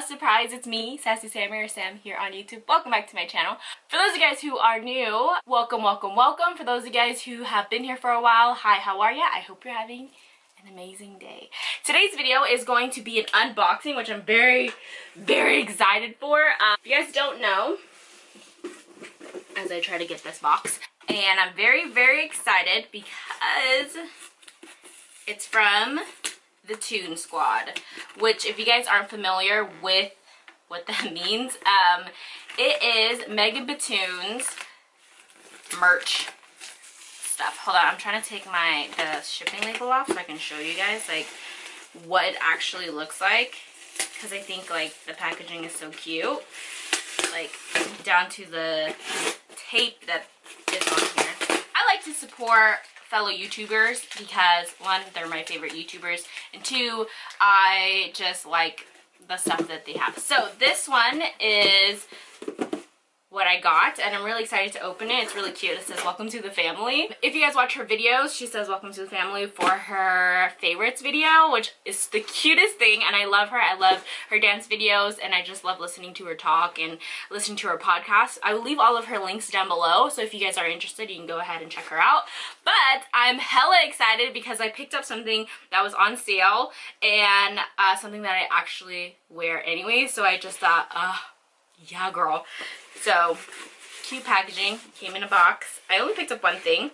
surprise, it's me, Sassysamey or Sam here on YouTube. Welcome back to my channel. For those of you guys who are new, welcome, welcome, welcome. For those of you guys who have been here for a while, hi, how are ya? I hope you're having an amazing day. Today's video is going to be an unboxing, which I'm very, very excited for. If you guys don't know, as I try to get this box, and I'm very, very excited because it's from the Toon Squad, which if you guys aren't familiar with what that means, it is Mega Batoon's merch stuff. Hold on, I'm trying to take the shipping label off so I can show you guys like what it actually looks like, because I think like the packaging is so cute, like down to the tape that is on here. I like to support fellow YouTubers because one, they're my favorite YouTubers, and two, I just like the stuff that they have. So this one is what I got, and I'm really excited to open it. It's really cute. It says welcome to the family. If you guys watch her videos, she says welcome to the family for her favorites video, which is the cutest thing, and I love her. I love her dance videos, and I just love listening to her talk and listening to her podcast. I will leave all of her links down below, so if you guys are interested, you can go ahead and check her out. But I'm hella excited because I picked up something that was on sale, and something that I actually wear anyway, so I just thought, yeah girl. So cute packaging, came in a box. I only picked up one thing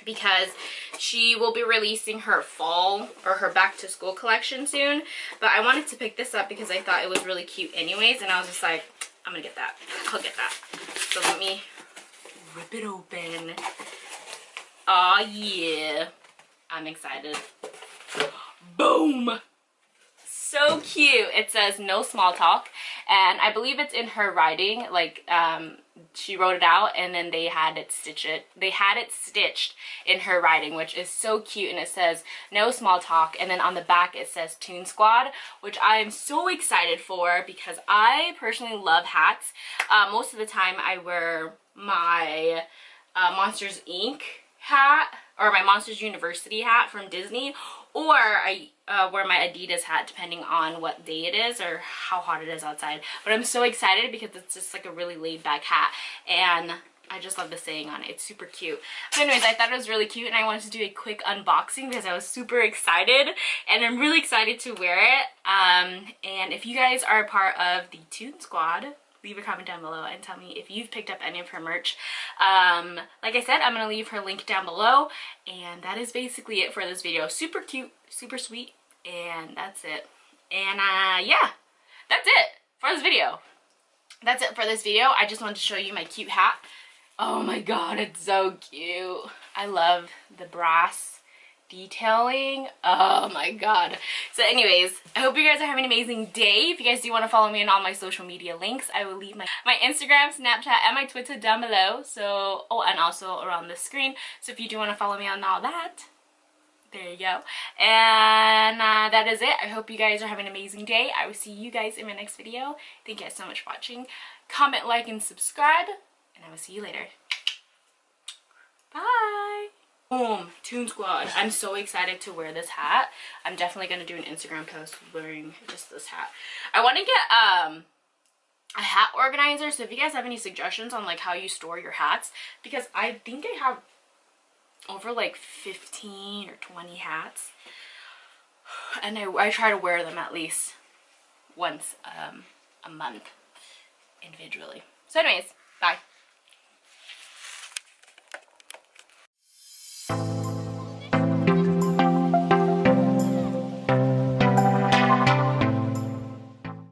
because she will be releasing her fall or her back to school collection soon, but I wanted to pick this up because I thought it was really cute anyways, and I was just like, I'm gonna get that. I'll get that. So let me rip it open. Aw yeah, I'm excited. Boom! So cute. It says no small talk, and I believe it's in her writing, like she wrote it out and then they had it stitched in her writing, which is so cute. And it says no small talk, and then on the back it says Toon Squad, which I am so excited for because I personally love hats. Most of the time I wear my Monsters Inc. hat or my Monsters University hat from Disney, or I wear my Adidas hat depending on what day it is or how hot it is outside. But I'm so excited because it's just like a really laid back hat, and I just love the saying on it. It's super cute. But anyways, I thought it was really cute, and I wanted to do a quick unboxing because I was super excited, and I'm really excited to wear it. And if you guys are a part of the Toon Squad, leave a comment down below and tell me if you've picked up any of her merch. Like I said, I'm going to leave her link down below, and that is basically it for this video. Super cute, super sweet, and that's it. And yeah, that's it for this video. That's it for this video. I just wanted to show you my cute hat. Oh my god, it's so cute. I love the brass detailing. Oh my god. So anyways, I hope you guys are having an amazing day. If you guys do want to follow me on all my social media links, I will leave my Instagram, Snapchat, and my Twitter down below. So, oh, and also around the screen. So if you do want to follow me on all that, there you go. And that is it. I hope you guys are having an amazing day. I will see you guys in my next video. Thank you guys so much for watching. Comment, like, and subscribe, and I will see you later. Bye. Boom, Toon Squad. I'm so excited to wear this hat. I'm definitely going to do an Instagram post wearing just this hat. I want to get a hat organizer, so if you guys have any suggestions on like how you store your hats, because I think I have over like 15 or 20 hats, and I try to wear them at least once a month individually. So anyways, bye.